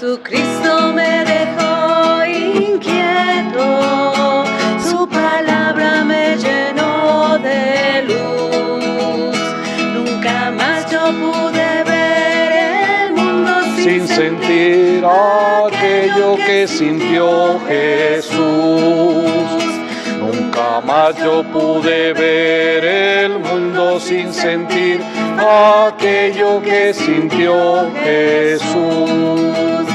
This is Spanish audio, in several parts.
Jesucristo me dejó inquieto, su palabra me llenó de luz. Nunca más yo pude ver el mundo sin sentir aquello que sintió Jesús. Nunca más yo pude ver el mundo sin sentir aquello que sintió Jesús.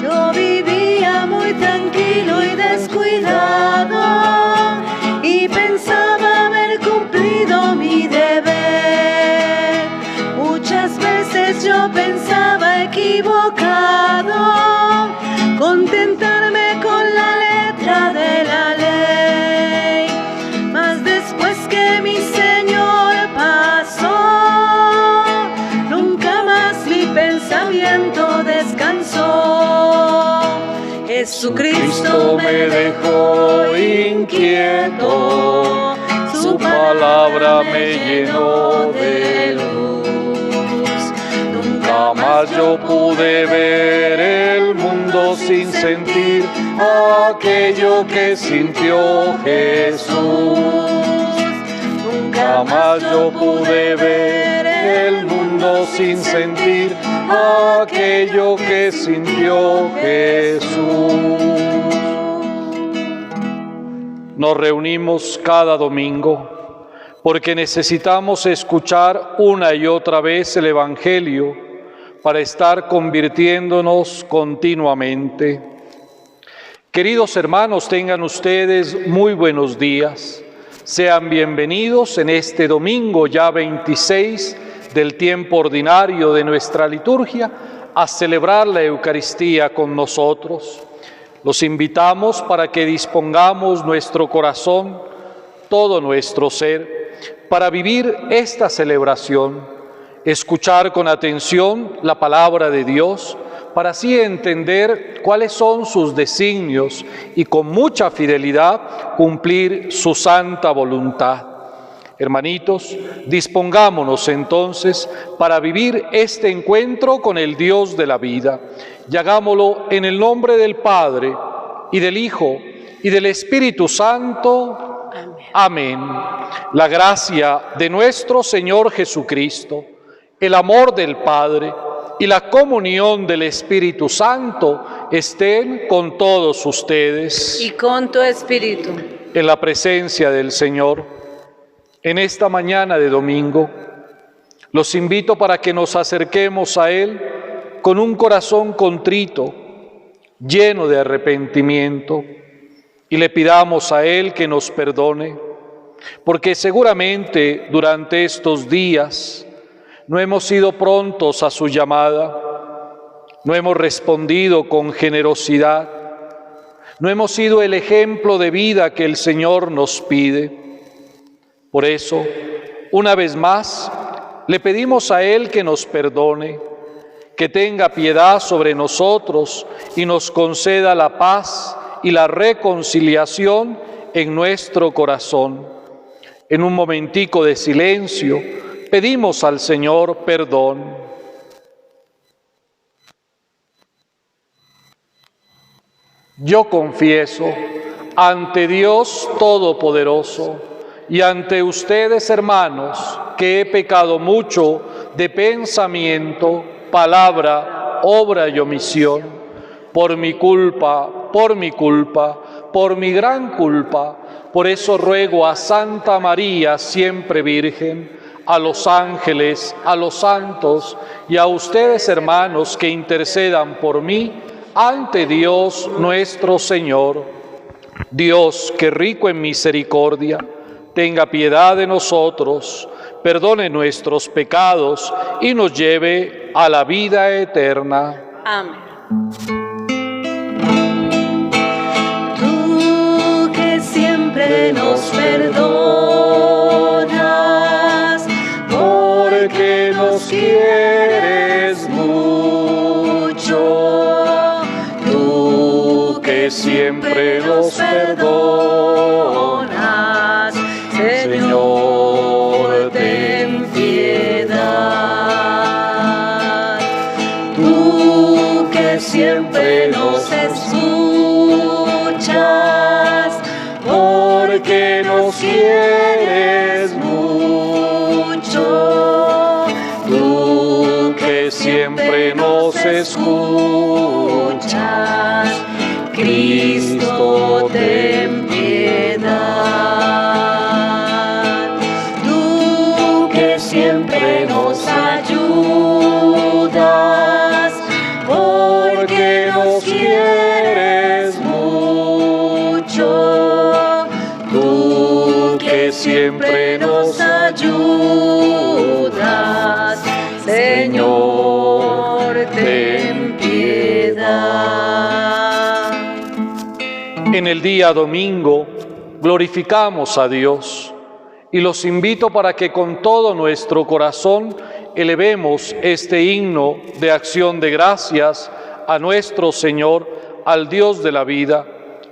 Yo vivía muy tranquilo y descuidado y pensaba haber cumplido mi deber. Muchas veces yo pensaba equivocado, contentarme con la letra de la ley. Mas después que mi Señor pasó, nunca más mi pensamiento descansó. Jesucristo me dejó inquieto, su palabra me llenó de luz. Nunca más yo pude ver el mundo sin sentir aquello que sintió Jesús. Nunca más yo pude ver el mundo sin sentir aquello que sintió Jesús. Nos reunimos cada domingo porque necesitamos escuchar una y otra vez el Evangelio para estar convirtiéndonos continuamente. Queridos hermanos, tengan ustedes muy buenos días. Sean bienvenidos en este domingo ya 26 del tiempo ordinario de nuestra liturgia a celebrar la Eucaristía con nosotros. Los invitamos para que dispongamos nuestro corazón, todo nuestro ser, para vivir esta celebración, escuchar con atención la palabra de Dios, para así entender cuáles son sus designios y con mucha fidelidad cumplir su santa voluntad. Hermanitos, dispongámonos entonces para vivir este encuentro con el Dios de la vida y hagámoslo en el nombre del Padre y del Hijo y del Espíritu Santo. Amén. La gracia de nuestro Señor Jesucristo, el amor del Padre y la comunión del Espíritu Santo estén con todos ustedes. Y con tu espíritu. En la presencia del Señor, en esta mañana de domingo, los invito para que nos acerquemos a Él con un corazón contrito, lleno de arrepentimiento, y le pidamos a Él que nos perdone, porque seguramente durante estos días no hemos sido prontos a su llamada, no hemos respondido con generosidad, no hemos sido el ejemplo de vida que el Señor nos pide. Por eso, una vez más, le pedimos a Él que nos perdone, que tenga piedad sobre nosotros y nos conceda la paz y la reconciliación en nuestro corazón. En un momentico de silencio, pedimos al Señor perdón. Yo confieso ante Dios Todopoderoso y ante ustedes, hermanos, que he pecado mucho de pensamiento, palabra, obra y omisión, por mi culpa, por mi gran culpa. Por eso ruego a Santa María, siempre Virgen, a los ángeles, a los santos y a ustedes, hermanos, que intercedan por mí ante Dios nuestro Señor. Dios, que rico en misericordia, tenga piedad de nosotros, perdone nuestros pecados y nos lleve a la vida eterna. Amén. Tú que siempre nos perdonas, porque nos quieres mucho. Tú que siempre nos perdonas, Señor, ten piedad. Tú que siempre nos escuchas, porque nos quieres mucho. Tú que siempre nos escuchas, Cristo, ten piedad. Tú que siempre nos ayudas, porque nos quieres mucho. Tú que siempre nos ayudas, Señor, ten piedad. En el día domingo glorificamos a Dios y los invito para que con todo nuestro corazón elevemos este himno de acción de gracias a nuestro Señor, al Dios de la vida,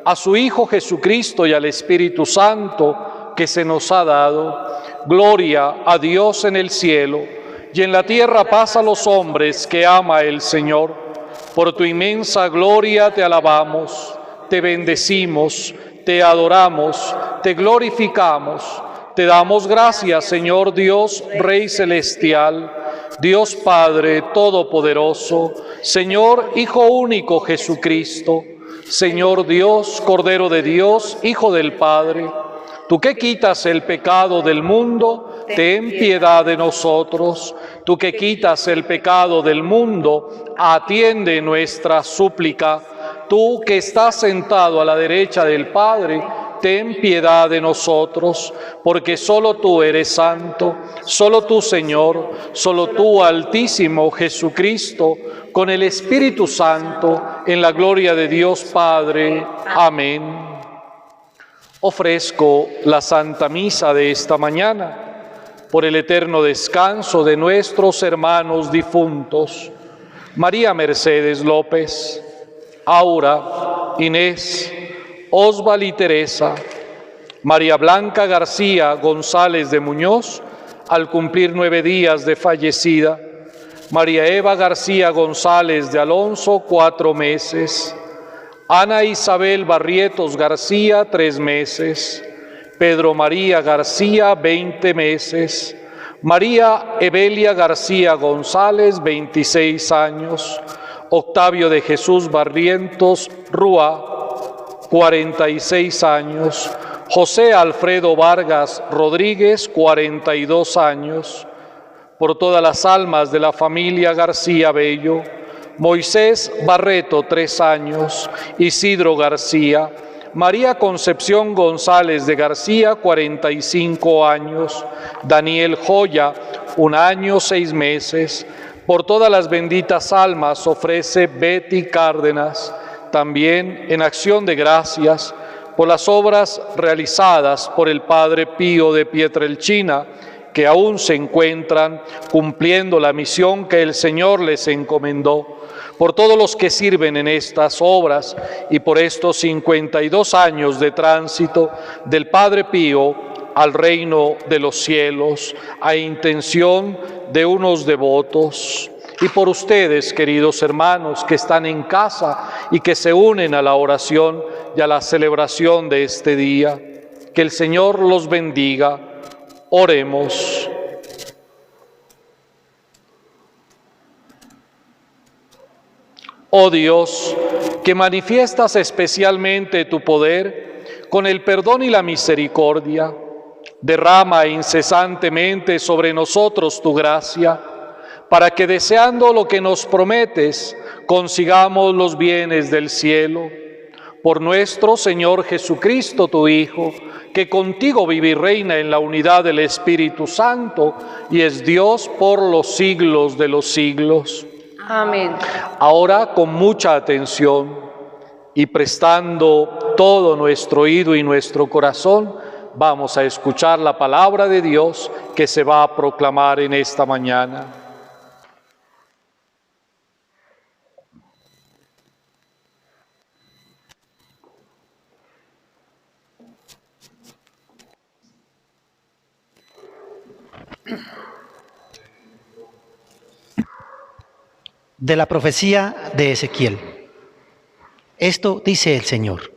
a su Hijo Jesucristo y al Espíritu Santo que se nos ha dado. Gloria a Dios en el cielo y en la tierra paz a los hombres que ama el Señor. Por tu inmensa gloria te alabamos, te bendecimos, te adoramos, te glorificamos. Te damos gracias, Señor Dios, Rey Celestial, Dios Padre Todopoderoso, Señor Hijo único Jesucristo, Señor Dios, Cordero de Dios, Hijo del Padre. Tú que quitas el pecado del mundo, ten piedad de nosotros. Tú que quitas el pecado del mundo, atiende nuestra súplica. Tú que estás sentado a la derecha del Padre, ten piedad de nosotros, porque solo tú eres santo, solo tú, Señor, solo tú, Altísimo Jesucristo, con el Espíritu Santo, en la gloria de Dios Padre. Amén. Ofrezco la Santa Misa de esta mañana por el eterno descanso de nuestros hermanos difuntos, María Mercedes López, Aura, Inés, Osval y Teresa, María Blanca García González de Muñoz, al cumplir 9 días de fallecida, María Eva García González de Alonso, 4 meses, Ana Isabel Barrietos García, 3 meses, Pedro María García, 20 meses, María Evelia García González, 26 años, Octavio de Jesús Barrientos Rúa, 46 años, José Alfredo Vargas Rodríguez, 42 años, por todas las almas de la familia García Bello, Moisés Barreto, 3 años, Isidro García, María Concepción González de García, 45 años, Daniel Joya, 1 año, 6 meses, por todas las benditas almas ofrece Betty Cárdenas, también en acción de gracias por las obras realizadas por el Padre Pío de Pietrelcina, que aún se encuentran cumpliendo la misión que el Señor les encomendó, por todos los que sirven en estas obras y por estos 52 años de tránsito del Padre Pío al reino de los cielos, a intención de unos devotos. Y por ustedes, queridos hermanos, que están en casa y que se unen a la oración y a la celebración de este día. Que el Señor los bendiga. Oremos. Oh Dios, que manifiestas especialmente tu poder con el perdón y la misericordia, derrama incesantemente sobre nosotros tu gracia, para que deseando lo que nos prometes, consigamos los bienes del cielo. Por nuestro Señor Jesucristo, tu Hijo, que contigo vive y reina en la unidad del Espíritu Santo, y es Dios por los siglos de los siglos. Amén. Ahora, con mucha atención y prestando todo nuestro oído y nuestro corazón, vamos a escuchar la palabra de Dios que se va a proclamar en esta mañana. De la profecía de Ezequiel. Esto dice el Señor.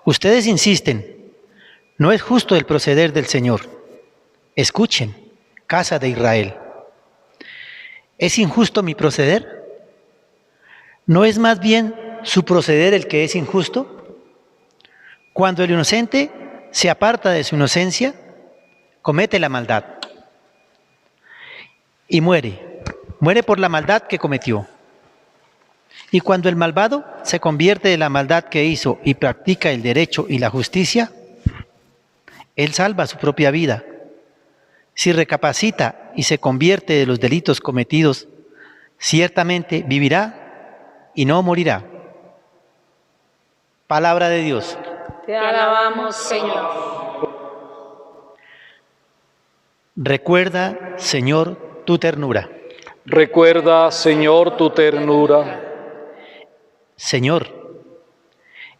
Ustedes insisten, no es justo el proceder del Señor. Escuchen, casa de Israel. ¿Es injusto mi proceder? ¿No es más bien su proceder el que es injusto? Cuando el inocente se aparta de su inocencia, comete la maldad y muere por la maldad que cometió. Y cuando el malvado se convierte de la maldad que hizo y practica el derecho y la justicia, él salva su propia vida. Si recapacita y se convierte de los delitos cometidos, ciertamente vivirá y no morirá. Palabra de Dios. Te alabamos, Señor. Recuerda, Señor, tu ternura. Recuerda, Señor, tu ternura. Señor,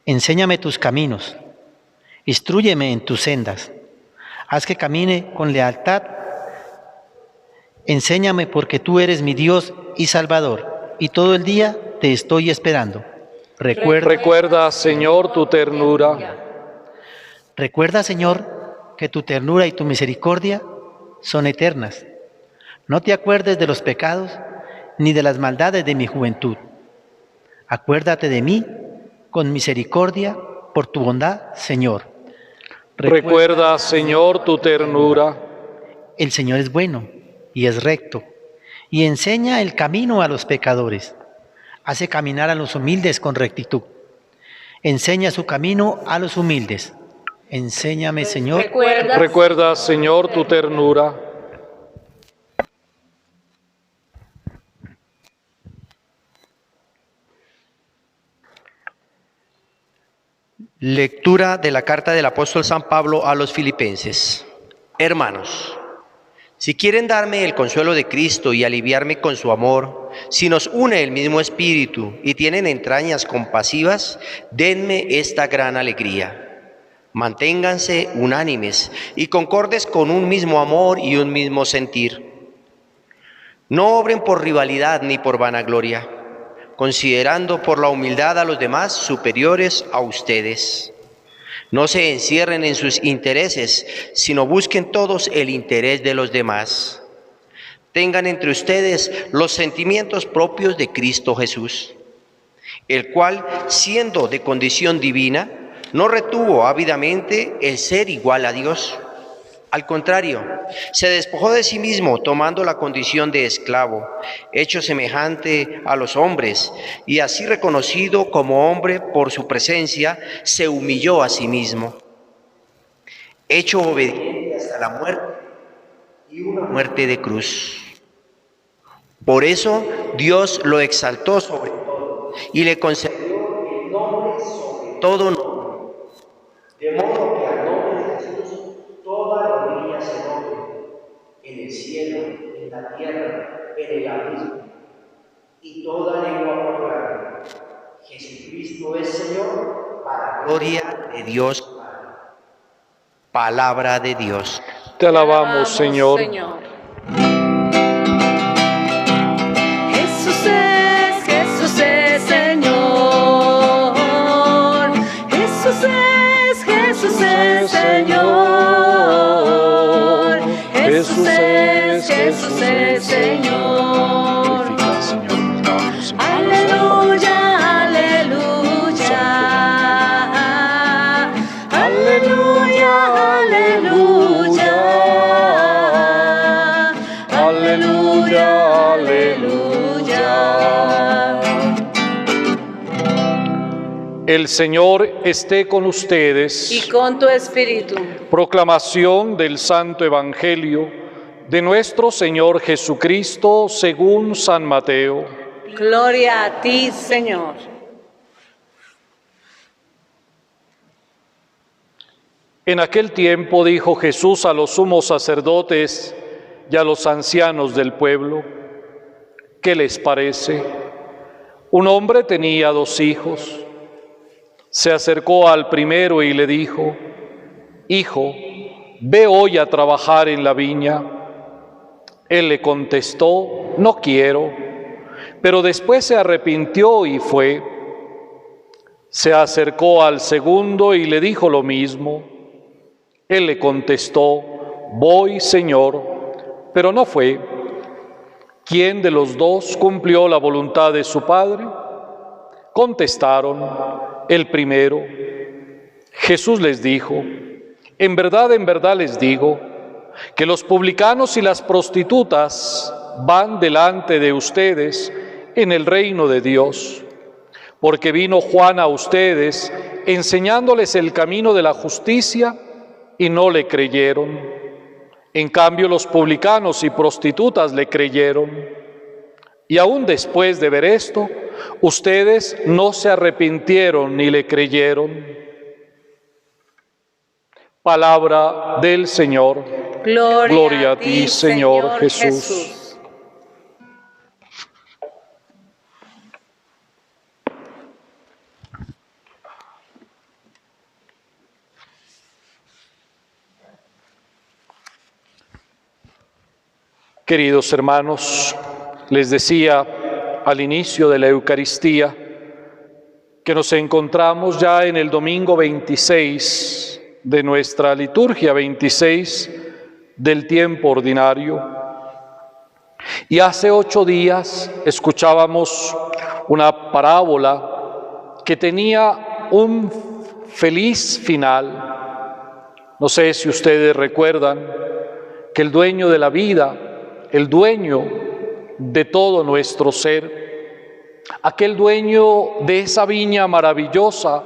enséñame tus caminos, instrúyeme en tus sendas, haz que camine con lealtad. Enséñame porque tú eres mi Dios y Salvador, y todo el día te estoy esperando. Recuerda, Señor, tu ternura. Recuerda, Señor, que tu ternura y tu misericordia son eternas. No te acuerdes de los pecados ni de las maldades de mi juventud. Acuérdate de mí con misericordia por tu bondad, Señor. Recuerda, Señor, tu ternura. El Señor es bueno y es recto, y enseña el camino a los pecadores. Hace caminar a los humildes con rectitud. Enseña su camino a los humildes. Enséñame, Señor. Recuerda, Señor, tu ternura. Lectura de la carta del apóstol San Pablo a los Filipenses. Hermanos, si quieren darme el consuelo de Cristo y aliviarme con su amor, si nos une el mismo espíritu y tienen entrañas compasivas, denme esta gran alegría. Manténganse unánimes y concordes con un mismo amor y un mismo sentir. No obren por rivalidad ni por vanagloria, considerando por la humildad a los demás superiores a ustedes. No se encierren en sus intereses, sino busquen todos el interés de los demás. Tengan entre ustedes los sentimientos propios de Cristo Jesús, el cual, siendo de condición divina, no retuvo ávidamente el ser igual a Dios. Al contrario, se despojó de sí mismo, tomando la condición de esclavo, hecho semejante a los hombres, y así reconocido como hombre por su presencia, se humilló a sí mismo, hecho obediente hasta la muerte, y una muerte de cruz. Por eso Dios lo exaltó sobre todo, y le concedió el nombre sobre todo nombre, de modo que al nombre de Jesús toda rodilla se doble, en el cielo, en la tierra, en el abismo, y toda lengua proclame: Jesucristo es Señor, para gloria de Dios Padre. Palabra de Dios. Te alabamos, Señor. Jesús es Señor. Jesús es Señor. Jesús es Señor. Glorifica, Señor, nos damos, Señor. Aleluya, aleluya. Aleluya, aleluya. Aleluya, aleluya. El Señor esté con ustedes. Y con tu espíritu. Proclamación del Santo Evangelio de nuestro Señor Jesucristo según San Mateo. Gloria a ti, Señor. En aquel tiempo dijo Jesús a los sumos sacerdotes y a los ancianos del pueblo: ¿qué les parece? Un hombre tenía 2 hijos. Se acercó al primero y le dijo: Hijo, ve hoy a trabajar en la viña. Él le contestó: No quiero. pero después se arrepintió y fue. Se acercó al segundo y le dijo lo mismo. Él le contestó: voy, Señor, pero no fue. ¿Quién de los dos cumplió la voluntad de su padre? Contestaron: el primero. Jesús les dijo: en verdad les digo, que los publicanos y las prostitutas van delante de ustedes en el reino de Dios, porque vino Juan a ustedes enseñándoles el camino de la justicia y no le creyeron. En cambio, los publicanos y prostitutas le creyeron. Y aún después de ver esto, ustedes no se arrepintieron ni le creyeron. Palabra del Señor. Gloria a ti, Señor Jesús. Queridos hermanos, les decía al inicio de la Eucaristía que nos encontramos ya en el domingo 26 de nuestra liturgia, 26 del tiempo ordinario. Y hace 8 días escuchábamos una parábola que tenía un feliz final. No sé si ustedes recuerdan que el dueño de la vida, el dueño de todo nuestro ser, aquel dueño de esa viña maravillosa,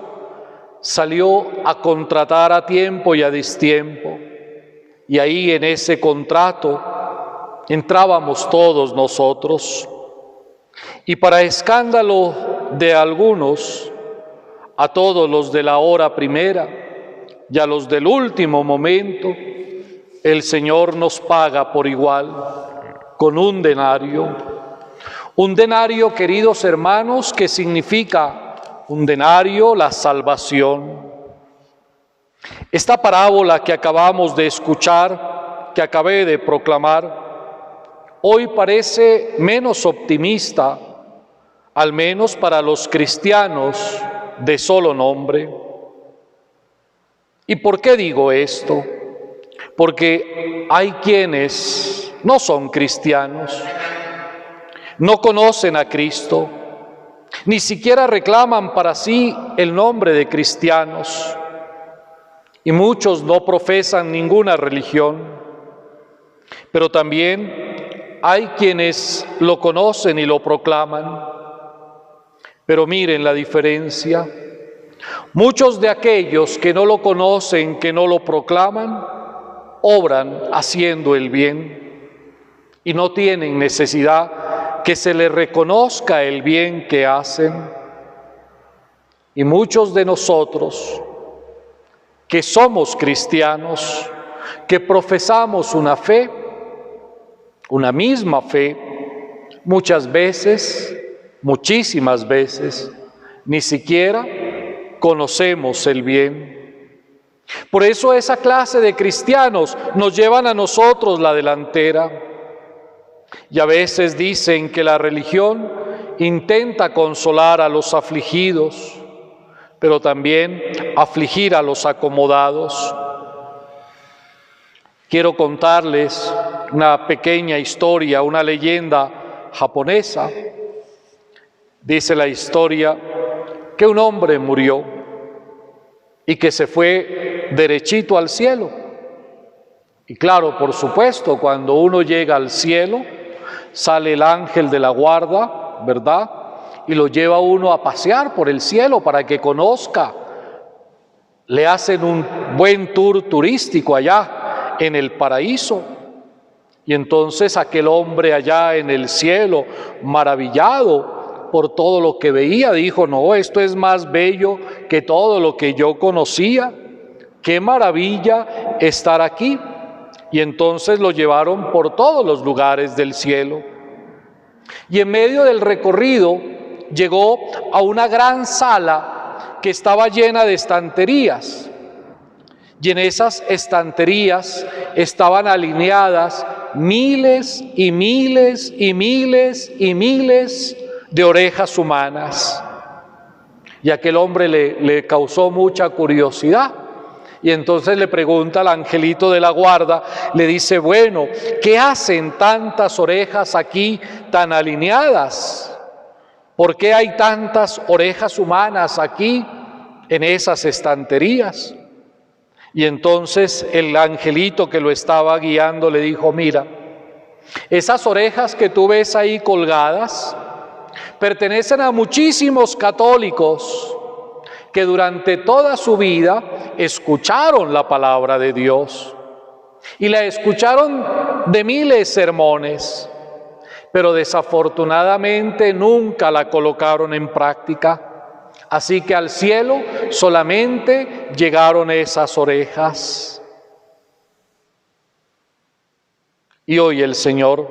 salió a contratar a tiempo y a destiempo. Y ahí en ese contrato entrábamos todos nosotros. Y para escándalo de algunos, a todos los de la hora primera y a los del último momento, el Señor nos paga por igual, con un denario. Un denario, queridos hermanos, que significa un denario, la salvación. Esta parábola que acabamos de escuchar, que acabé de proclamar, hoy parece menos optimista, al menos para los cristianos de solo nombre. ¿Y por qué digo esto? Porque hay quienes no son cristianos, no conocen a Cristo, ni siquiera reclaman para sí el nombre de cristianos, y muchos no profesan ninguna religión, pero también hay quienes lo conocen y lo proclaman. Pero miren la diferencia. Muchos de aquellos que no lo conocen, que no lo proclaman, obran haciendo el bien y no tienen necesidad que se les reconozca el bien que hacen. Y muchos de nosotros que somos cristianos, que profesamos una fe, una misma fe, muchas veces, muchísimas veces, ni siquiera conocemos el bien. Por eso esa clase de cristianos nos llevan a nosotros la delantera. Y a veces dicen que la religión intenta consolar a los afligidos, pero también afligir a los acomodados. Quiero contarles una pequeña historia, una leyenda japonesa. Dice la historia que un hombre murió y que se fue derechito al cielo. Y claro, por supuesto, cuando uno llega al cielo, sale el ángel de la guarda, ¿verdad? Y lo lleva uno a pasear por el cielo para que conozca. Le hacen un buen tour turístico allá en el paraíso. Y entonces aquel hombre allá en el cielo, maravillado por todo lo que veía, dijo: no, esto es más bello que todo lo que yo conocía. ¡Qué maravilla estar aquí! Y entonces lo llevaron por todos los lugares del cielo. Y en medio del recorrido llegó a una gran sala que estaba llena de estanterías. Y en esas estanterías estaban alineadas miles y miles y miles y miles de orejas humanas. Y aquel hombre le causó mucha curiosidad. Y entonces le pregunta al angelito de la guarda, le dice, bueno, ¿qué hacen tantas orejas aquí tan alineadas? ¿Por qué hay tantas orejas humanas aquí en esas estanterías? Y entonces el angelito que lo estaba guiando le dijo, mira, esas orejas que tú ves ahí colgadas pertenecen a muchísimos católicos que durante toda su vida escucharon la palabra de Dios y la escucharon de miles de sermones, pero desafortunadamente nunca la colocaron en práctica. Así que al cielo solamente llegaron esas orejas. Y hoy el Señor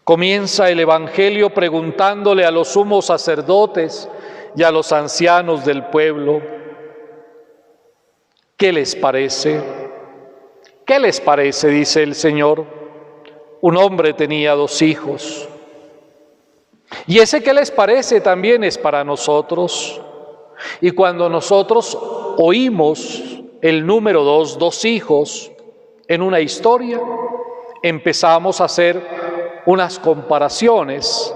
comienza el Evangelio preguntándole a los sumos sacerdotes y a los ancianos del pueblo, ¿qué les parece? ¿Qué les parece? Dice el Señor. Un hombre tenía 2 hijos. Y ese ¿qué les parece? También es para nosotros. Y cuando nosotros oímos el número 2 hijos en una historia, empezamos a hacer unas comparaciones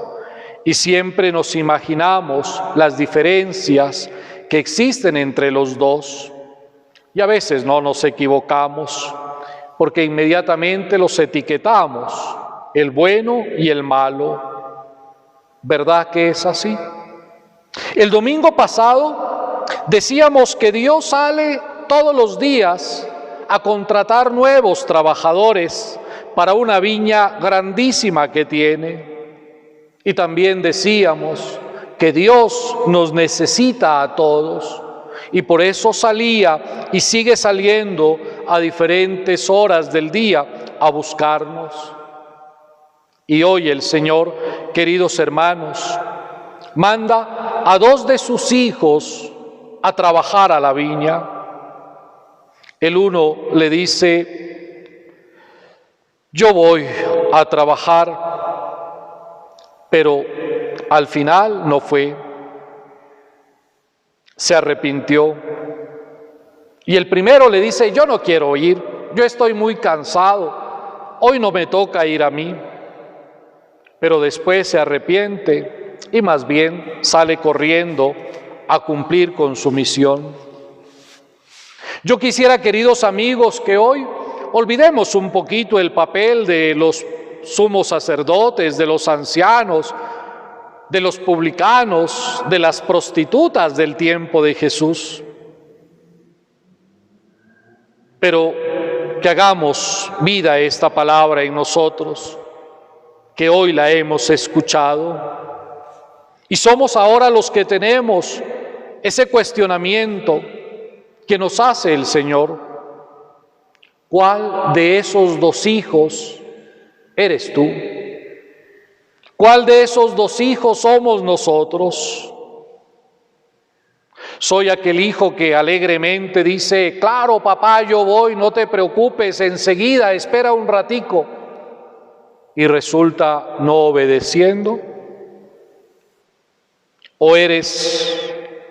y siempre nos imaginamos las diferencias que existen entre los 2. Y a veces no nos equivocamos, porque inmediatamente los etiquetamos, el bueno y el malo. ¿Verdad que es así? El domingo pasado decíamos que Dios sale todos los días a contratar nuevos trabajadores para una viña grandísima que tiene. Y también decíamos que Dios nos necesita a todos y por eso salía y sigue saliendo a diferentes horas del día a buscarnos. Y hoy el Señor, queridos hermanos, manda a 2 de sus hijos a trabajar a la viña. El uno le dice, yo voy a trabajar, pero al final no fue. Se arrepintió. Y el primero le dice, yo no quiero ir, yo estoy muy cansado, hoy no me toca ir a mí. Pero después se arrepiente y más bien sale corriendo a cumplir con su misión. Yo quisiera, queridos amigos, que hoy olvidemos un poquito el papel de los sumos sacerdotes, de los ancianos, de los publicanos, de las prostitutas del tiempo de Jesús. Pero que hagamos vida esta palabra en nosotros, que hoy la hemos escuchado. Y somos ahora los que tenemos ese cuestionamiento que nos hace el Señor. ¿Cuál de esos 2 hijos eres tú? ¿Cuál de esos 2 hijos somos nosotros? Soy aquel hijo que alegremente dice, claro papá, yo voy, no te preocupes, enseguida, espera un ratico. Y resulta no obedeciendo. ¿O eres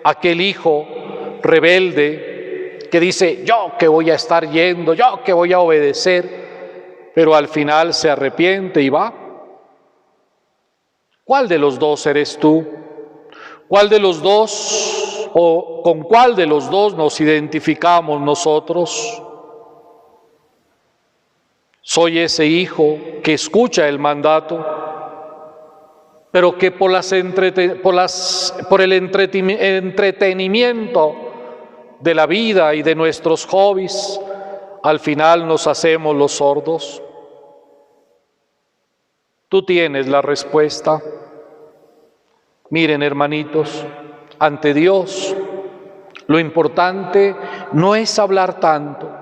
aquel hijo rebelde que dice, yo que voy a estar yendo, yo que voy a obedecer, pero al final se arrepiente y va? ¿Cuál de los 2 eres tú? ¿Cuál de los 2 o con cuál de los 2 nos identificamos nosotros? Soy ese hijo que escucha el mandato, pero que por el entretenimiento de la vida y de nuestros hobbies, al final nos hacemos los sordos. Tú tienes la respuesta. Miren, hermanitos, ante Dios, lo importante no es hablar tanto.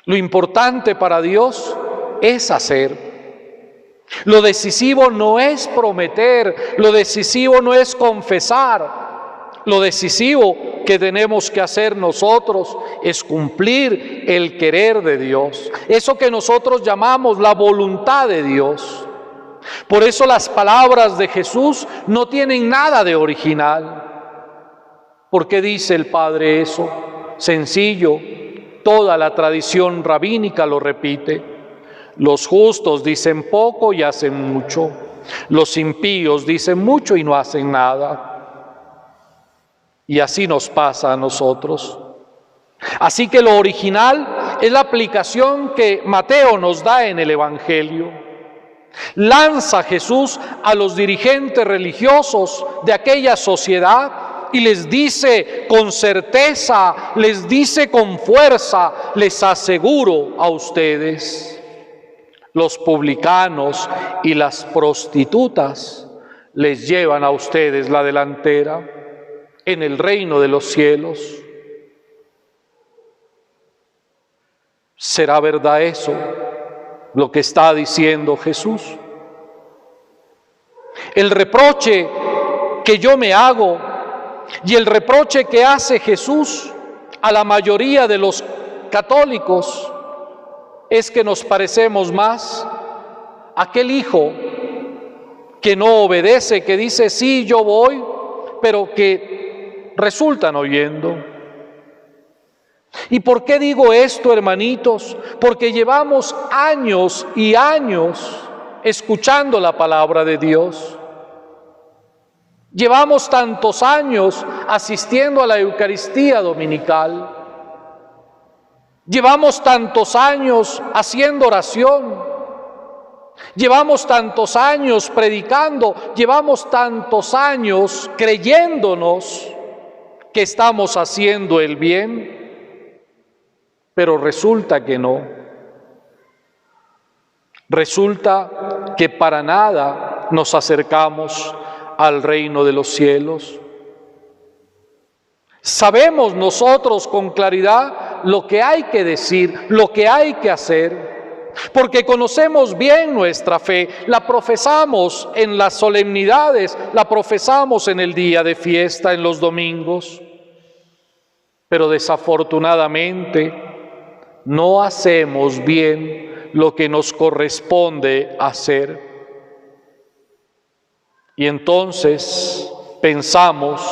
Lo importante para Dios es hacer. Lo decisivo no es prometer, lo decisivo no es confesar. Lo decisivo que tenemos que hacer nosotros es cumplir el querer de Dios. Eso que nosotros llamamos la voluntad de Dios. Por eso las palabras de Jesús no tienen nada de original. ¿Por qué dice el Padre eso? Sencillo, toda la tradición rabínica lo repite. Los justos dicen poco y hacen mucho. Los impíos dicen mucho y no hacen nada. Y así nos pasa a nosotros. Así que lo original es la aplicación que Mateo nos da en el Evangelio. Lanza Jesús a los dirigentes religiosos de aquella sociedad y les dice con certeza, les dice con fuerza, les aseguro a ustedes, los publicanos y las prostitutas les llevan a ustedes la delantera en el reino de los cielos. ¿Será verdad eso, lo que está diciendo Jesús? El reproche que yo me hago y el reproche que hace Jesús a la mayoría de los católicos es que nos parecemos más a aquel hijo que no obedece, que dice sí, yo voy, pero que resultan oyendo. ¿Y por qué digo esto, hermanitos? Porque llevamos años y años escuchando la palabra de Dios. Llevamos tantos años asistiendo a la Eucaristía dominical. Llevamos tantos años haciendo oración. Llevamos tantos años predicando. Llevamos tantos años creyéndonos que estamos haciendo el bien. Pero resulta que no. Resulta que para nada nos acercamos al reino de los cielos. Sabemos nosotros con claridad lo que hay que decir, lo que hay que hacer, porque conocemos bien nuestra fe, la profesamos en las solemnidades, la profesamos en el día de fiesta, en los domingos, pero desafortunadamente no hacemos bien lo que nos corresponde hacer. Y entonces pensamos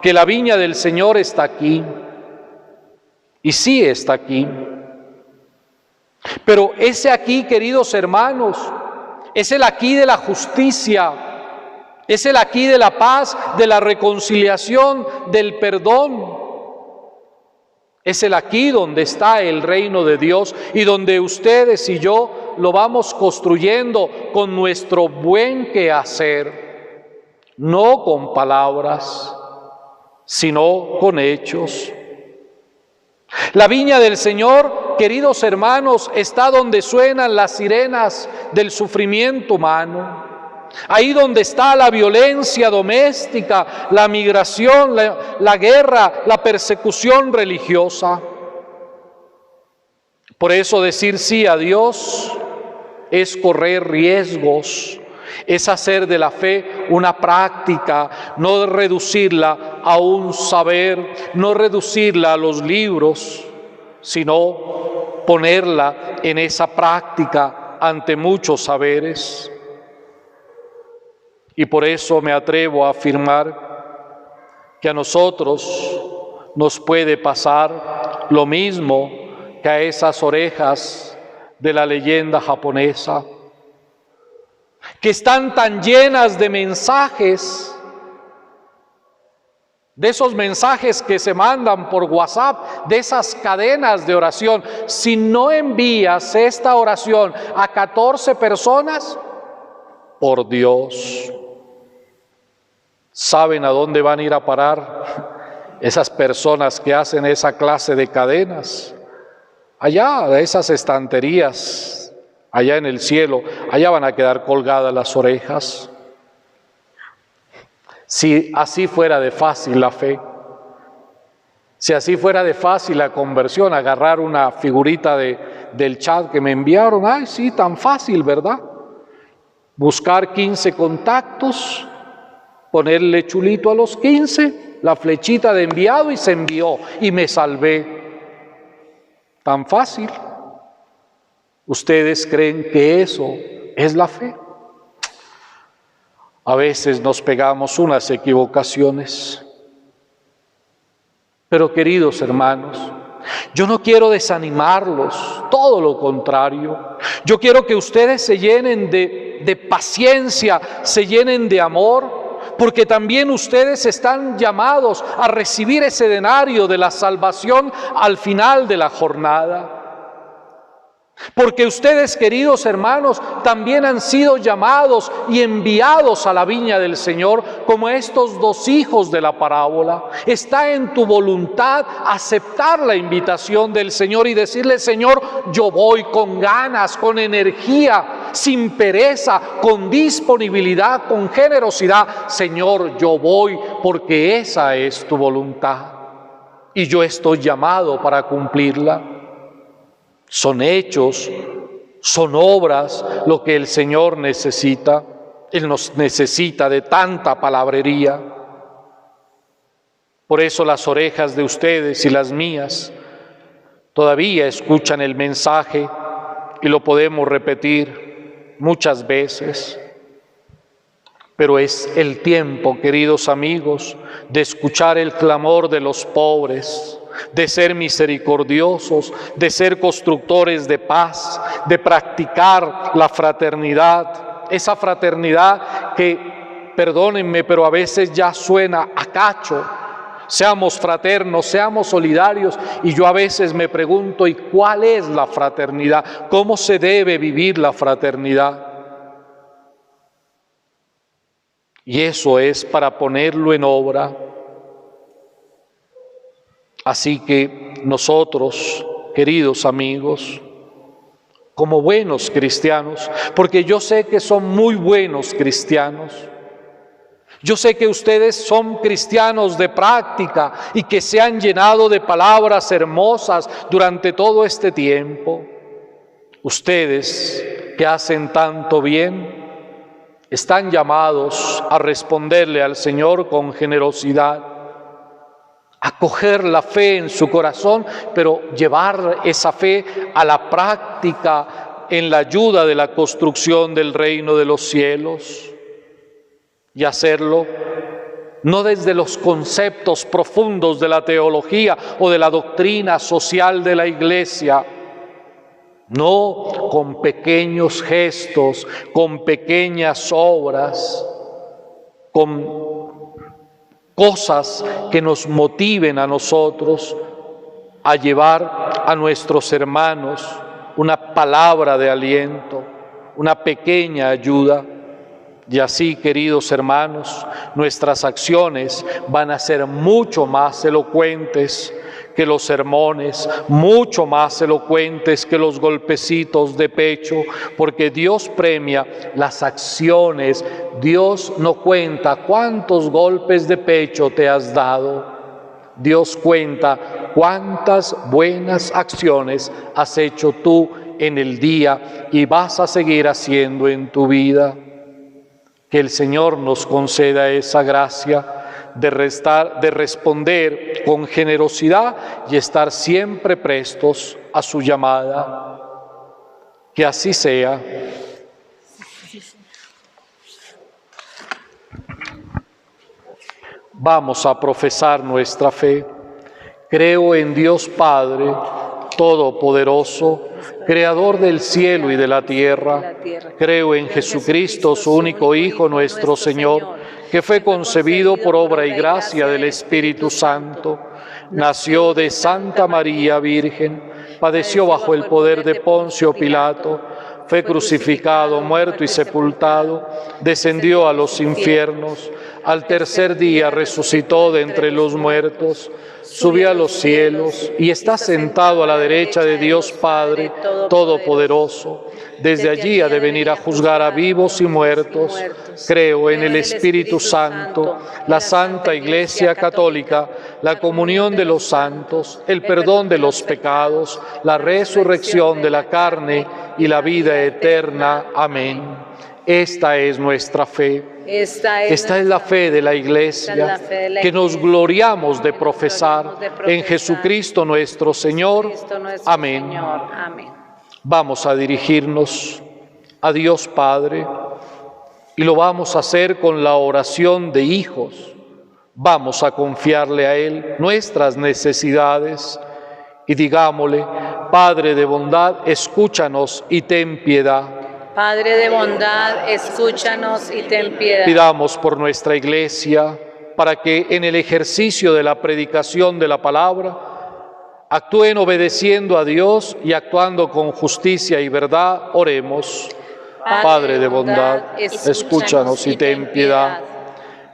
que la viña del Señor está aquí, y sí está aquí. Pero ese aquí, queridos hermanos, es el aquí de la justicia, es el aquí de la paz, de la reconciliación, del perdón. Es el aquí donde está el reino de Dios y donde ustedes y yo lo vamos construyendo con nuestro buen quehacer, no con palabras, sino con hechos. La viña del Señor, queridos hermanos, está donde suenan las sirenas del sufrimiento humano. Ahí donde está la violencia doméstica, la migración, la guerra, la persecución religiosa. Por eso decir sí a Dios es correr riesgos, es hacer de la fe una práctica, no reducirla a un saber, no reducirla a los libros, sino ponerla en esa práctica ante muchos saberes. Y por eso me atrevo a afirmar que a nosotros nos puede pasar lo mismo que a esas orejas de la leyenda japonesa, que están tan llenas de mensajes, de esos mensajes que se mandan por WhatsApp, de esas cadenas de oración. Si no envías esta oración a 14 personas, por Dios, ¿saben a dónde van a ir a parar esas personas que hacen esa clase de cadenas? Allá, a esas estanterías, allá en el cielo, allá van a quedar colgadas las orejas. Si así fuera de fácil la fe, si así fuera de fácil la conversión, agarrar una figurita del chat que me enviaron, ay, sí, tan fácil, ¿verdad? Buscar 15 contactos, ponerle chulito a los 15, la flechita de enviado y se envió y me salvé. Tan fácil. ¿Ustedes creen que eso es la fe? A veces nos pegamos unas equivocaciones. Pero queridos hermanos, yo no quiero desanimarlos, todo lo contrario. Yo quiero que ustedes se llenen de paciencia, se llenen de amor, porque también ustedes están llamados a recibir ese denario de la salvación al final de la jornada. Porque ustedes, queridos hermanos, también han sido llamados y enviados a la viña del Señor como estos dos hijos de la parábola. Está en tu voluntad aceptar la invitación del Señor y decirle: Señor, yo voy con ganas, con energía, sin pereza, con disponibilidad, con generosidad. Señor, yo voy porque esa es tu voluntad y yo estoy llamado para cumplirla. Son hechos, son obras lo que el Señor necesita. Él nos necesita de tanta palabrería. Por eso las orejas de ustedes y las mías todavía escuchan el mensaje y lo podemos repetir muchas veces. Pero es el tiempo, queridos amigos, de escuchar el clamor de los pobres, de ser misericordiosos, de ser constructores de paz, de practicar la fraternidad. Esa fraternidad que, perdónenme, pero a veces ya suena a cacho. Seamos fraternos, seamos solidarios. Y yo a veces me pregunto: ¿y cuál es la fraternidad? ¿Cómo se debe vivir la fraternidad? Y eso es para ponerlo en obra. Así que nosotros, queridos amigos, como buenos cristianos, porque yo sé que son muy buenos cristianos, yo sé que ustedes son cristianos de práctica y que se han llenado de palabras hermosas durante todo este tiempo. Ustedes que hacen tanto bien, están llamados a responderle al Señor con generosidad, acoger la fe en su corazón, pero llevar esa fe a la práctica en la ayuda de la construcción del reino de los cielos, y hacerlo no desde los conceptos profundos de la teología o de la doctrina social de la Iglesia, no con pequeños gestos, con pequeñas obras, con cosas que nos motiven a nosotros a llevar a nuestros hermanos una palabra de aliento, una pequeña ayuda. Y así, queridos hermanos, nuestras acciones van a ser mucho más elocuentes que los sermones, mucho más elocuentes que los golpecitos de pecho, porque Dios premia las acciones. Dios no cuenta cuántos golpes de pecho te has dado. Dios cuenta cuántas buenas acciones has hecho tú en el día y vas a seguir haciendo en tu vida. Que el Señor nos conceda esa gracia de responder con generosidad y estar siempre prestos a su llamada. Que así sea. Vamos a profesar nuestra fe. Creo en Dios Padre Todopoderoso, Creador del cielo y de la tierra. Creo en Jesucristo, su único Hijo, nuestro Señor, que fue concebido por obra y gracia del Espíritu Santo. Nació de Santa María Virgen, padeció bajo el poder de Poncio Pilato, fue crucificado, muerto y sepultado, descendió a los infiernos, al tercer día resucitó de entre los muertos, subió a los cielos y está sentado a la derecha de Dios Padre Todopoderoso. Desde allí ha de venir a juzgar a vivos y muertos. Creo en el Espíritu Santo, la Santa Iglesia Católica, la comunión de los santos, el perdón de los pecados, la resurrección de la carne y la vida eterna. Amén. Esta es nuestra fe. Esta es la fe de la Iglesia, que nos gloriamos de profesar en Jesucristo nuestro Señor. Amén. Vamos a dirigirnos a Dios Padre y lo vamos a hacer con la oración de hijos. Vamos a confiarle a Él nuestras necesidades y digámosle: Padre de bondad, escúchanos y ten piedad. Padre de bondad, escúchanos y ten piedad. Pidamos por nuestra Iglesia, para que en el ejercicio de la predicación de la palabra actúen obedeciendo a Dios y actuando con justicia y verdad. Oremos. Padre de bondad, escúchanos y ten piedad.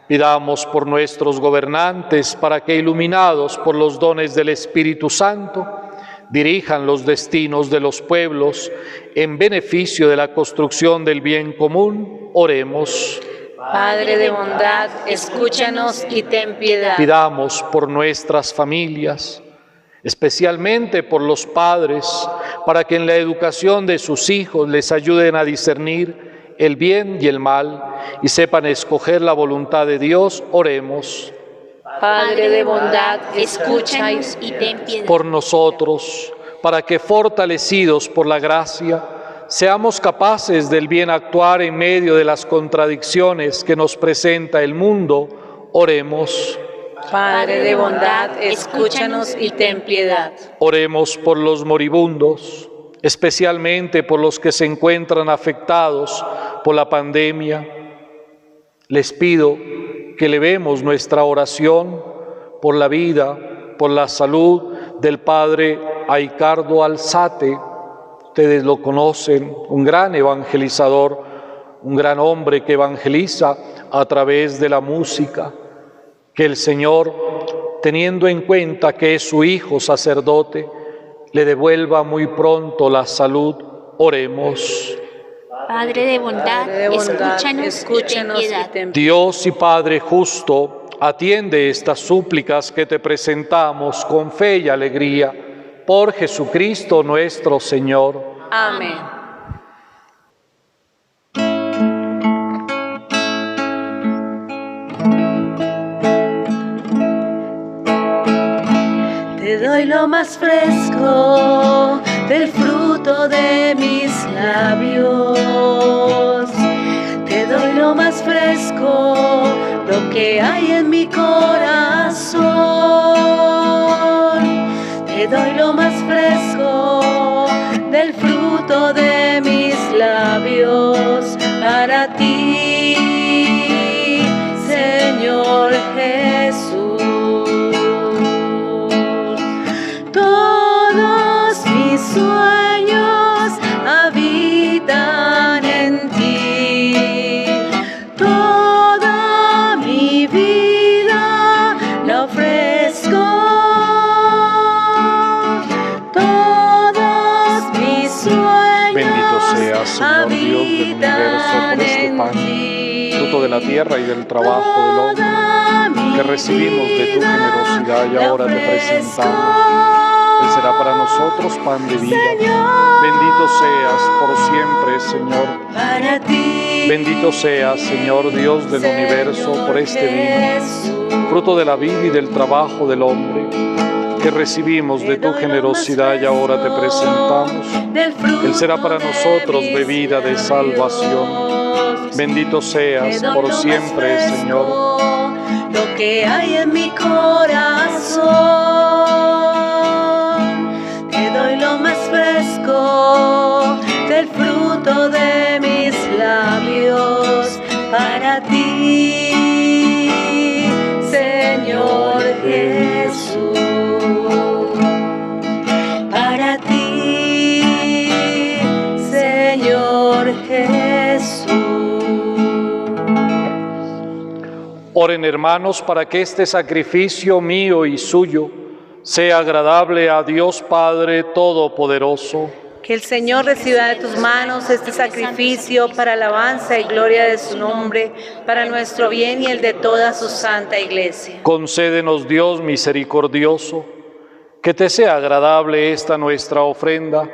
Pidamos por nuestros gobernantes, para que, iluminados por los dones del Espíritu Santo, dirijan los destinos de los pueblos en beneficio de la construcción del bien común. Oremos. Padre de bondad, escúchanos y ten piedad. Pidamos por nuestras familias, especialmente por los padres, para que en la educación de sus hijos les ayuden a discernir el bien y el mal y sepan escoger la voluntad de Dios. Oremos. Padre de bondad, escúchanos y ten piedad. Por nosotros, para que, fortalecidos por la gracia, seamos capaces del bien actuar en medio de las contradicciones que nos presenta el mundo. Oremos. Padre de bondad, escúchanos y ten piedad. Oremos por los moribundos, especialmente por los que se encuentran afectados por la pandemia. Les pido que elevemos nuestra oración por la vida, por la salud del Padre Aicardo Alzate. Ustedes lo conocen, un gran evangelizador, un gran hombre que evangeliza a través de la música. Que el Señor, teniendo en cuenta que es su hijo sacerdote, le devuelva muy pronto la salud. Oremos. Padre de bondad, escúchanos y ten piedad. Dios y Padre justo, atiende estas súplicas que te presentamos con fe y alegría, por Jesucristo nuestro Señor. Amén. Te doy lo más fresco del fruto de mis labios. Te doy lo más fresco, lo que hay en mi corazón. Te doy lo más fresco del fruto de mis labios para ti, Señor Jesús. Todos mis sueños habitan en ti. Toda mi vida la ofrezco. Todos mis sueños Bendito seas, Señor Dios del universo, por este pan, fruto de la tierra y del trabajo del hombre, que recibimos de tu generosidad y ahora te presentamos. Él será para nosotros pan de vida. Bendito seas por siempre, Señor. para ti. Bendito seas, Señor Dios del universo, por este vino, fruto de la vida y del trabajo del hombre, que recibimos de tu generosidad y ahora te presentamos. Él será para nosotros bebida de salvación. Bendito seas por siempre, Señor. Lo que hay en mi corazón, te doy lo más fresco del fruto de mis labios para ti, Señor Jesús. Para ti, Señor Jesús. Oren, hermanos, para que este sacrificio mío y suyo sea agradable a Dios Padre Todopoderoso. Que el Señor reciba de tus manos este sacrificio para alabanza y gloria de su nombre, para nuestro bien y el de toda su santa Iglesia. Concédenos, Dios misericordioso, que te sea agradable esta nuestra ofrenda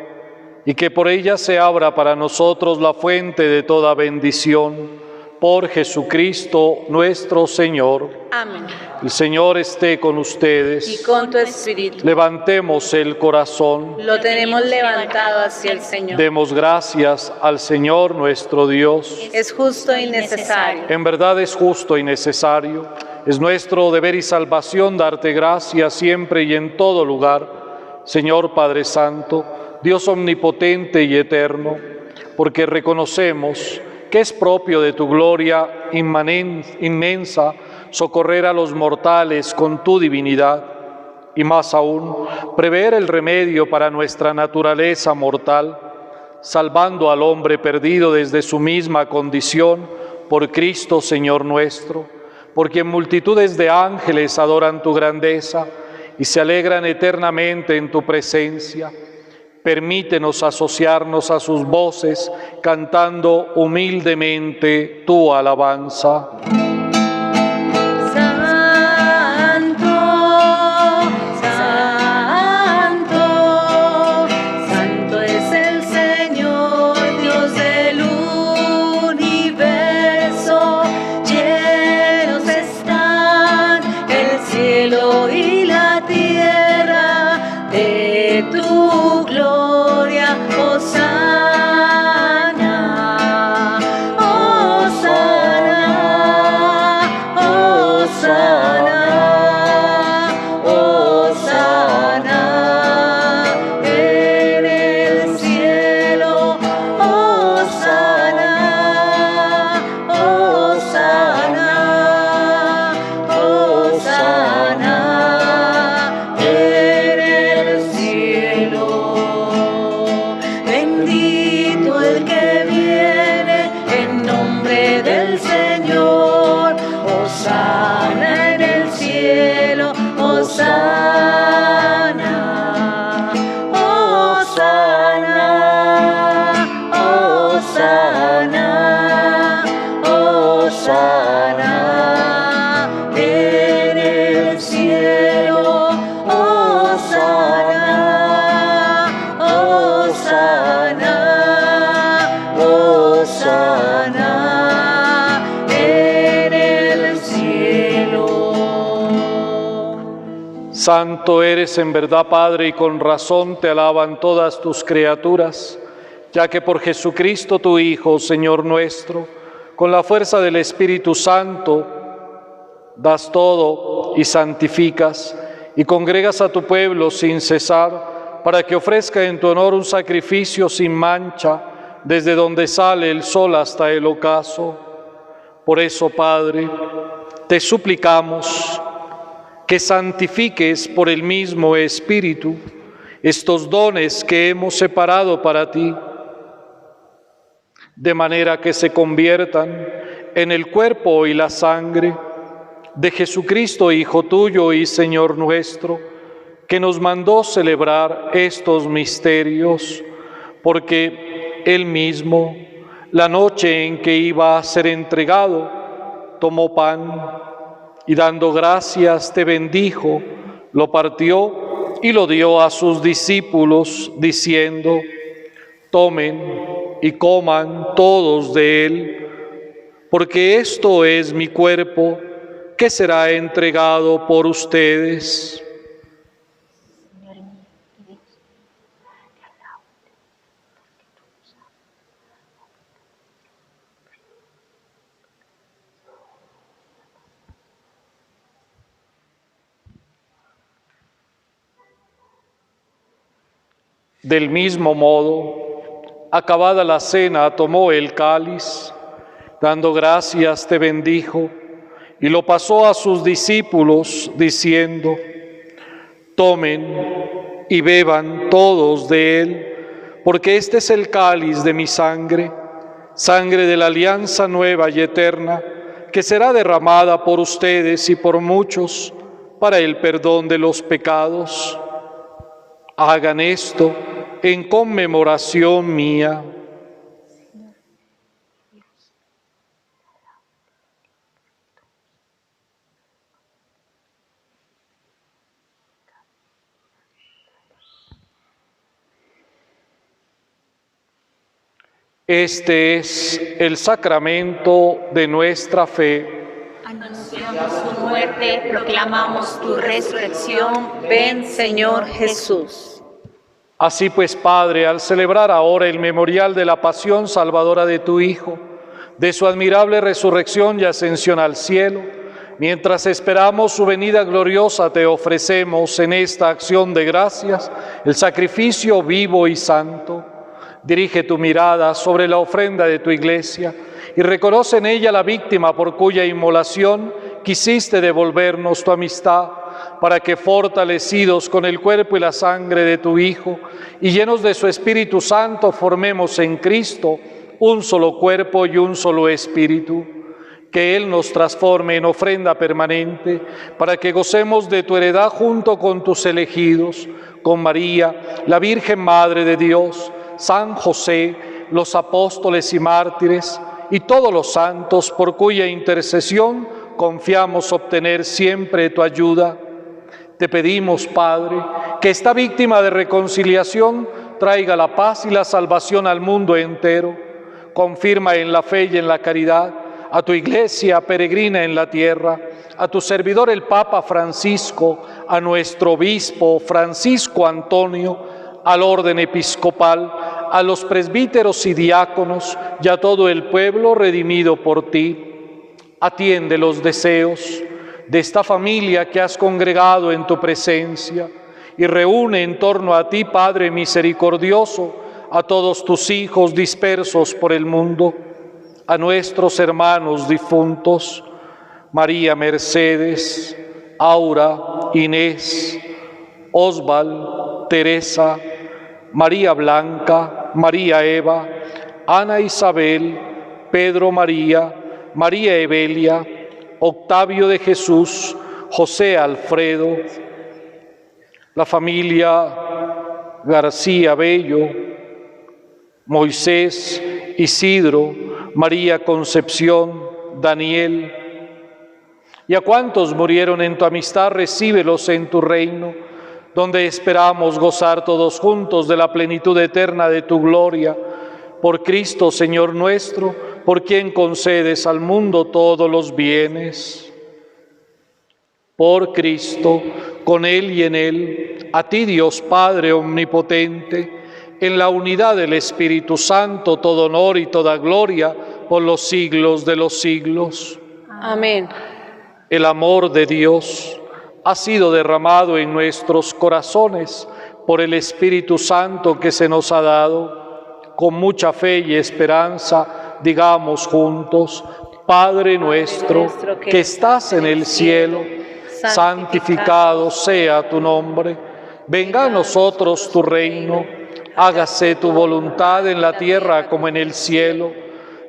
y que por ella se abra para nosotros la fuente de toda bendición. por Jesucristo nuestro Señor. Amén. El Señor esté con Y ustedes. con tu espíritu. Levantemos el corazón. Lo tenemos levantado hacia el Señor. Demos gracias al Señor nuestro Dios. Es justo y necesario. En verdad es justo y necesario. Es nuestro deber y salvación darte gracias siempre y en todo lugar, Señor Padre Santo, Dios omnipotente y eterno, porque reconocemos que es propio de tu gloria inmensa socorrer a los mortales con tu divinidad, y más aún, prever el remedio para nuestra naturaleza mortal, salvando al hombre perdido desde su misma condición, por Cristo Señor nuestro, por quien multitudes de ángeles adoran tu grandeza y se alegran eternamente en tu presencia. Permítenos asociarnos a sus voces, cantando humildemente tu alabanza. Santo, santo, santo es el Señor, Dios del universo. Llenos están el cielo y la tierra de tu gloria. Hosana, Hosana, Hosana, Hosana en el cielo. Hosana, Hosana, Hosana en el cielo. Bendito el que viene en nombre del Señor. Hosana en el cielo. Hosana, Hosana, Hosana, Hosana en el cielo. Hosana, Hosana, Hosana en el cielo. Santo eres en verdad, Padre, y con razón te alaban todas tus criaturas, ya que por Jesucristo tu Hijo, Señor nuestro, con la fuerza del Espíritu Santo, das todo y santificas, y congregas a tu pueblo sin cesar, para que ofrezca en tu honor un sacrificio sin mancha, desde donde sale el sol hasta el ocaso. Por eso, Padre, te suplicamos que santifiques por el mismo Espíritu estos dones que hemos separado para ti, de manera que se conviertan en el cuerpo y la sangre de Jesucristo, Hijo tuyo y Señor nuestro, que nos mandó celebrar estos misterios, porque Él mismo, la noche en que iba a ser entregado, tomó pan y dando gracias te bendijo, lo partió y lo dio a sus discípulos, diciendo: tomen y coman todos de él, porque esto es mi cuerpo, que será entregado por ustedes. Del mismo modo, acabada la cena, tomó el cáliz, dando gracias te bendijo, y lo pasó a sus discípulos, diciendo: tomen y beban todos de él, porque este es el cáliz de mi sangre, sangre de la alianza nueva y eterna, que será derramada por ustedes y por muchos para el perdón de los pecados. Hagan esto en conmemoración mía. Este es el sacramento de nuestra fe. Anunciamos tu muerte, proclamamos tu resurrección. Ven, Señor Jesús. Así pues, Padre, al celebrar ahora el memorial de la pasión salvadora de tu Hijo, de su admirable resurrección y ascensión al cielo, mientras esperamos su venida gloriosa, te ofrecemos en esta acción de gracias el sacrificio vivo y santo. Dirige tu mirada sobre la ofrenda de tu iglesia y reconoce en ella la víctima por cuya inmolación quisiste devolvernos tu amistad, para que fortalecidos con el cuerpo y la sangre de tu Hijo y llenos de su Espíritu Santo formemos en Cristo un solo cuerpo y un solo espíritu. Que Él nos transforme en ofrenda permanente, para que gocemos de tu heredad junto con tus elegidos, con María, la Virgen Madre de Dios, San José, los apóstoles y mártires, y todos los santos por cuya intercesión confiamos obtener siempre tu ayuda. Te pedimos, Padre, que esta víctima de reconciliación traiga la paz y la salvación al mundo entero. Confirma en la fe y en la caridad a tu iglesia peregrina en la tierra, a tu servidor el Papa Francisco, a nuestro obispo Francisco Antonio, al orden episcopal, a los presbíteros y diáconos y a todo el pueblo redimido por ti. Atiende los deseos de esta familia que has congregado en tu presencia y reúne en torno a ti, Padre misericordioso, a todos tus hijos dispersos por el mundo, a nuestros hermanos difuntos, María Mercedes, Aura, Inés, Osval, Teresa, María Blanca, María Eva, Ana Isabel, Pedro María, María Evelia, Octavio de Jesús, José Alfredo, la familia García Bello, Moisés, Isidro, María Concepción, Daniel, y a cuantos murieron en tu amistad, recíbelos en tu reino, donde esperamos gozar todos juntos de la plenitud eterna de tu gloria. Por Cristo, Señor nuestro, por quien concedes al mundo todos los bienes. Por Cristo, con Él y en Él, a ti Dios Padre omnipotente, en la unidad del Espíritu Santo, todo honor y toda gloria por los siglos de los siglos. Amén. El amor de Dios ha sido derramado en nuestros corazones por el Espíritu Santo que se nos ha dado. Con mucha fe y esperanza, digamos juntos: Padre nuestro, que estás en el cielo, santificado sea tu nombre. Venga a nosotros tu reino, hágase tu voluntad en la tierra como en el cielo.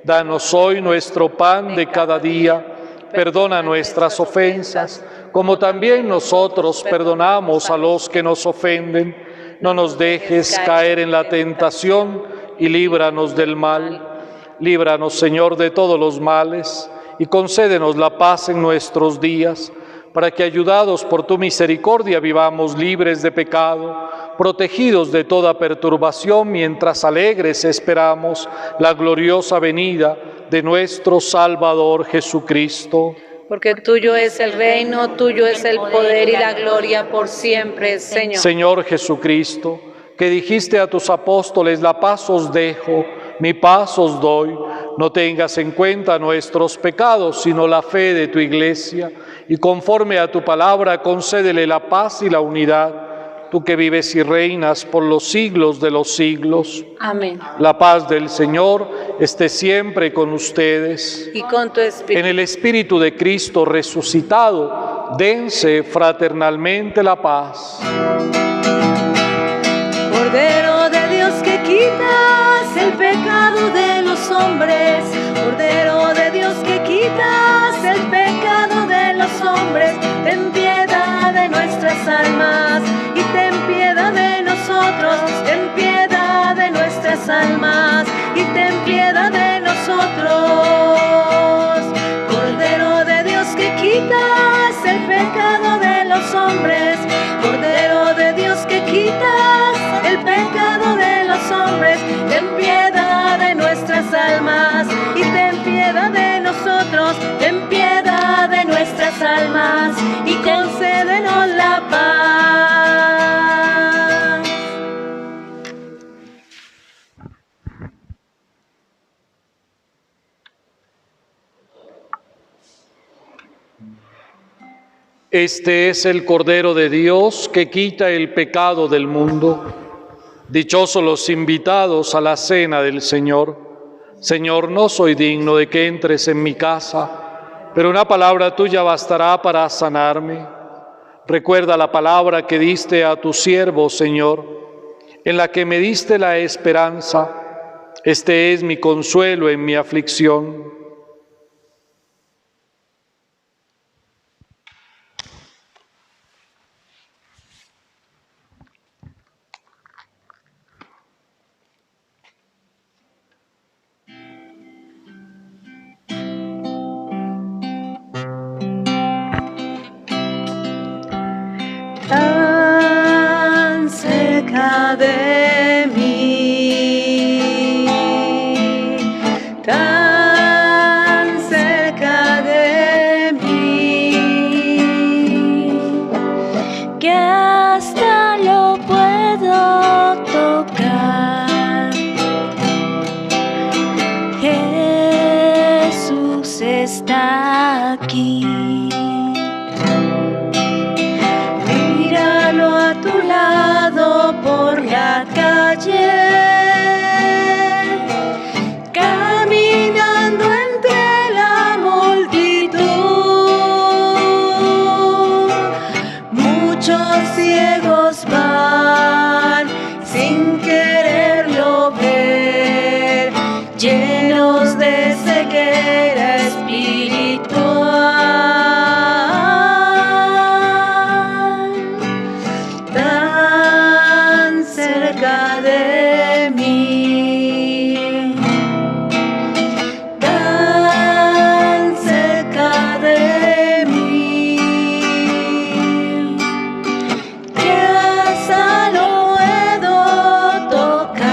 Danos hoy nuestro pan de cada día. Perdona nuestras ofensas, como también nosotros perdonamos a los que nos ofenden. No nos dejes caer en la tentación y líbranos del mal. Líbranos, Señor, de todos los males y concédenos la paz en nuestros días, para que, ayudados por tu misericordia, vivamos libres de pecado, protegidos de toda perturbación, mientras alegres esperamos la gloriosa venida de nuestro Salvador Jesucristo. Porque tuyo es el reino, tuyo es el poder y la gloria por siempre, Señor. Señor Jesucristo, que dijiste a tus apóstoles: la paz os dejo, mi paz os doy. No tengas en cuenta nuestros pecados, sino la fe de tu iglesia, y conforme a tu palabra concédele la paz y la unidad. Tú que vives y reinas por los siglos de los siglos. Amén. La paz del Señor esté siempre con ustedes. Y con tu espíritu. En el Espíritu de Cristo resucitado, dense fraternalmente la paz. Cordero de Dios, que quitas el pecado de los hombres. Cordero de Dios, que quitas el pecado de los hombres. Ten piedad de nuestras almas y ten piedad de nosotros. Ten piedad de nuestras almas y ten piedad de nosotros. Cordero de Dios, que quitas el pecado de los hombres. Cordero de Dios, quitas el pecado de los hombres, ten piedad de nuestras nosotros, ten piedad de nuestras almas y concédenos la paz. Este es el Cordero de Dios que quita el pecado del mundo. Dichosos los invitados a la cena del Señor. Señor, no soy digno de que entres en mi casa, pero una palabra tuya bastará para sanarme. Recuerda la palabra que diste a tu siervo, Señor, en la que me diste la esperanza. Este es mi consuelo en mi aflicción. Tan cerca de mí, tan cerca de mí, que hasta lo puedo tocar. Jesús está aquí. Míralo a tu lado por la calle, caminando entre la multitud. Muchos ciegos van sin quererlo ver, llenos de ceguera espiritual. Tan cerca de mí, tan cerca de mí, que hasta lo puedo tocar.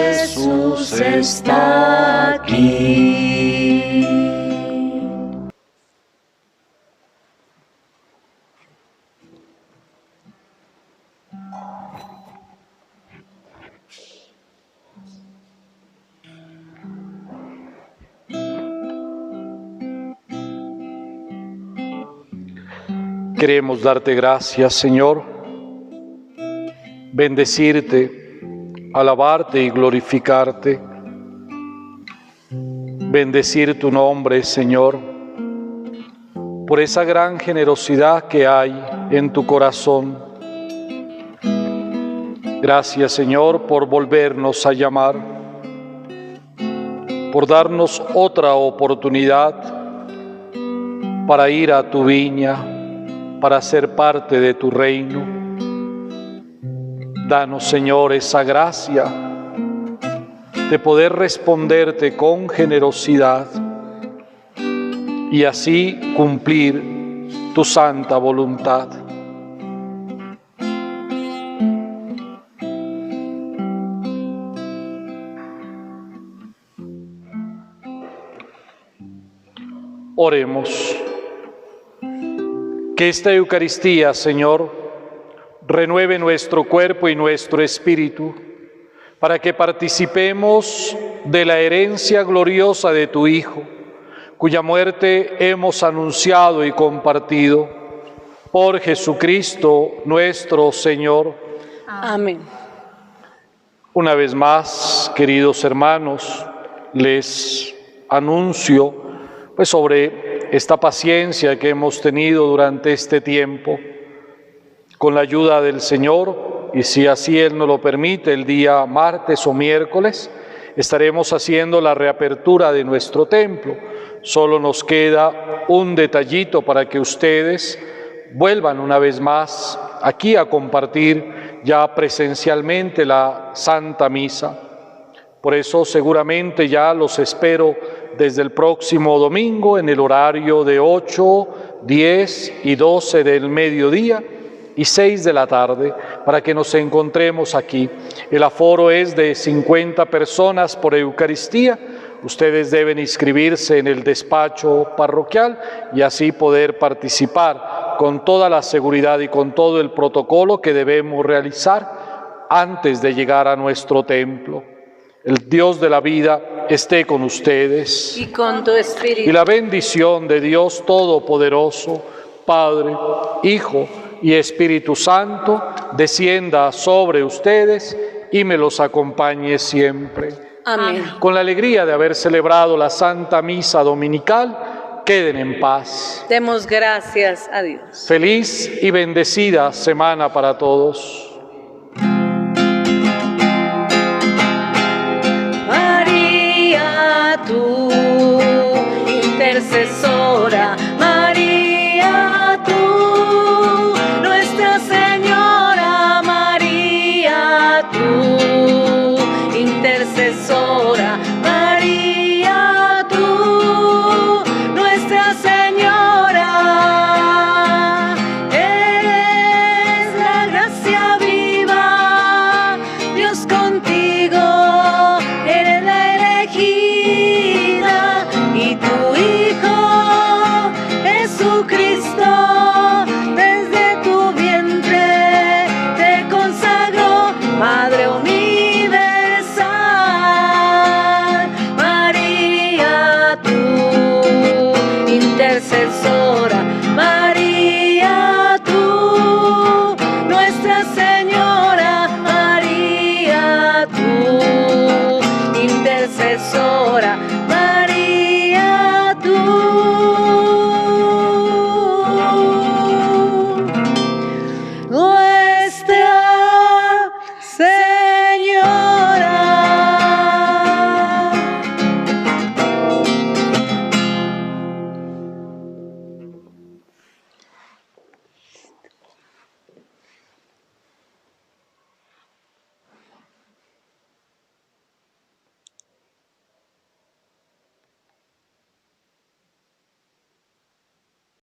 Jesús está aquí. Queremos darte gracias, Señor, bendecirte, alabarte y glorificarte. Bendecir tu nombre, Señor, por esa gran generosidad que hay en tu corazón. Gracias, Señor, por volvernos a llamar, por darnos otra oportunidad para ir a tu viña, para ser parte de tu reino. Danos, Señor, esa gracia de poder responderte con generosidad y así cumplir tu santa voluntad. Oremos. Que esta Eucaristía, Señor, renueve nuestro cuerpo y nuestro espíritu, para que participemos de la herencia gloriosa de tu Hijo, cuya muerte hemos anunciado y compartido. Por Jesucristo nuestro Señor. Amén. Una vez más, queridos hermanos, les anuncio sobre esta paciencia que hemos tenido durante este tiempo. Con la ayuda del Señor, y si así Él nos lo permite, el día martes o miércoles estaremos haciendo la reapertura de nuestro templo. Solo nos queda un detallito para que ustedes vuelvan una vez más aquí a compartir ya presencialmente la Santa Misa. Por eso seguramente ya los espero desde el próximo domingo en el horario de 8, 10 y 12 del mediodía y 6 de la tarde, para que nos encontremos aquí. El aforo es de 50 personas por Eucaristía. Ustedes deben inscribirse en el despacho parroquial y así poder participar con toda la seguridad y con todo el protocolo que debemos realizar antes de llegar a nuestro templo. El Dios de la vida esté con ustedes. Y con tu espíritu. Y la bendición de Dios Todopoderoso, Padre, Hijo y Espíritu Santo, descienda sobre ustedes y me los acompañe siempre. Amén. Con la alegría de haber celebrado la Santa Misa Dominical, queden en paz. Demos gracias a Dios. Feliz y bendecida semana para todos.